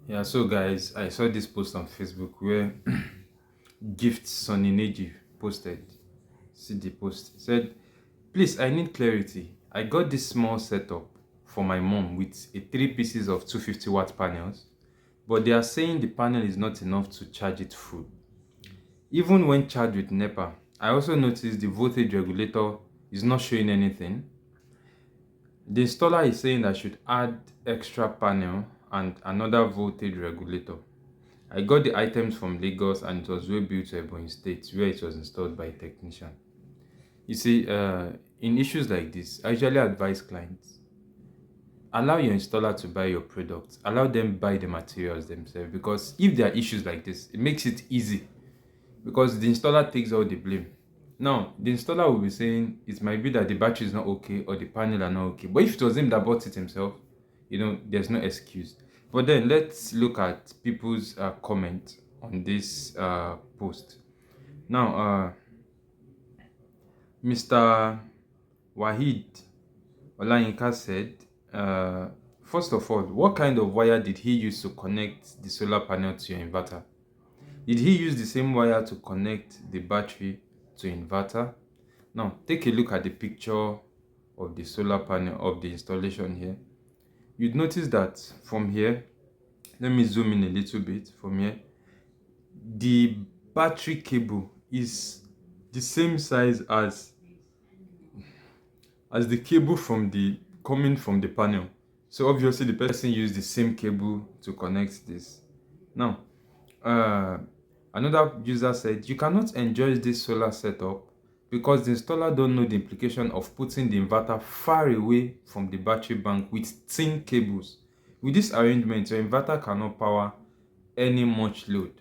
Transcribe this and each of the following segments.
Yeah, so guys, I saw this post on Facebook where Gift Sonny posted. See the post. Said, please, I need clarity. I got this small setup for my mom with a three pieces of 250-watt panels, but they are saying the panel is not enough to charge it full. Even when charged with NEPA, I also noticed the voltage regulator is not showing anything. The installer is saying I should add extra panel and another voltage regulator. I got the items from Lagos and it was well built to Ebonyi State where it was installed by a technician. You see, in issues like this, I usually advise clients, allow your installer to buy your product, allow them buy the materials themselves, because if there are issues like this, it makes it easy because the installer takes all the blame. Now, the installer will be saying it might be that the battery is not okay or the panel are not okay. But if it was him that bought it himself, there's no excuse. But then let's look at people's comment on this post. Now, Mr. Wahid Olayinka said, first of all, what kind of wire did he use to connect the solar panel to your inverter? Did he use the same wire to connect the battery to inverter? Now, take a look at the picture of the solar panel of the installation here. You'd notice that from here, let me zoom in a little bit from here. The battery cable is the same size as the cable coming from the panel. So obviously the person used the same cable to connect this. Now, another user said, you cannot enjoy this solar setup because the installer don't know the implication of putting the inverter far away from the battery bank with thin cables. With this arrangement, your inverter cannot power any much load.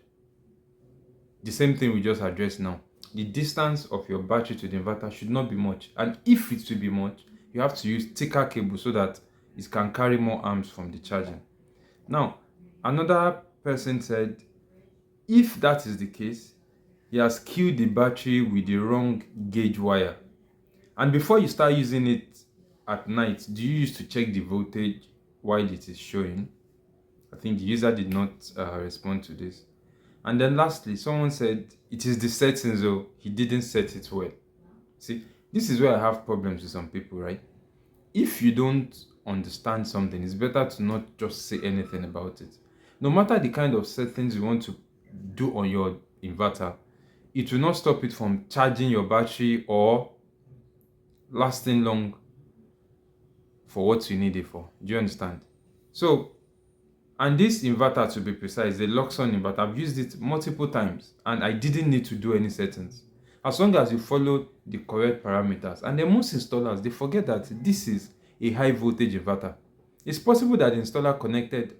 The same thing we just addressed now. The distance of your battery to the inverter should not be much. And if it will be much, you have to use thicker cable so that it can carry more amps from the charging. Now, another person said, if that is the case, he has killed the battery with the wrong gauge wire. And before you start using it at night, do you use to check the voltage while it is showing? I think the user did not respond to this. And then lastly, someone said it is the settings, though he didn't set it well. See, this is where I have problems with some people, right? If you don't understand something, it's better to not just say anything about it. No matter the kind of settings you want to do on your inverter, it will not stop it from charging your battery or lasting long for what you need it for. Do you understand? So, and this inverter, to be precise, the Luxon inverter, I've used it multiple times and I didn't need to do any settings. As long as you follow the correct parameters. And then most installers, they forget that this is a high voltage inverter. It's possible that the installer connected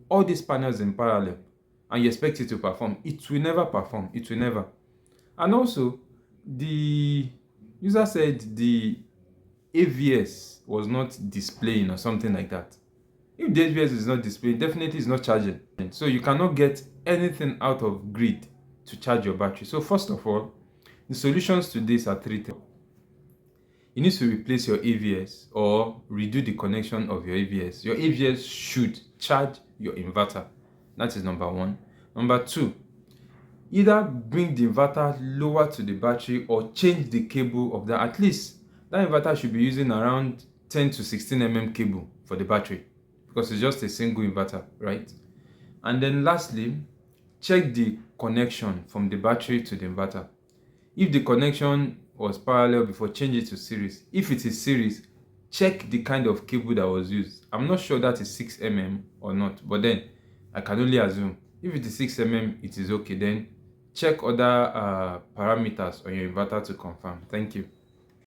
all these panels in parallel and you expect it to perform. It will never perform. It will never. And also, the user said the AVS was not displaying or something like that. If the AVS is not displaying, definitely it's not charging. So you cannot get anything out of grid to charge your battery. So first of all, the solutions to this are three things. You need to replace your AVS or redo the connection of your AVS. Your AVS should charge your inverter. That is number one. Number two, either bring the inverter lower to the battery or change the cable of that. At least that inverter should be using around 10 to 16 mm cable for the battery because it's just a single inverter, right? And then lastly, check the connection from the battery to the inverter. If the connection was parallel before, change it to series. If it is series, check the kind of cable that was used. I'm not sure that is 6 mm or not, but then I can only assume. If it is 6 mm, it is okay. Then check other parameters on your inverter to confirm. Thank you.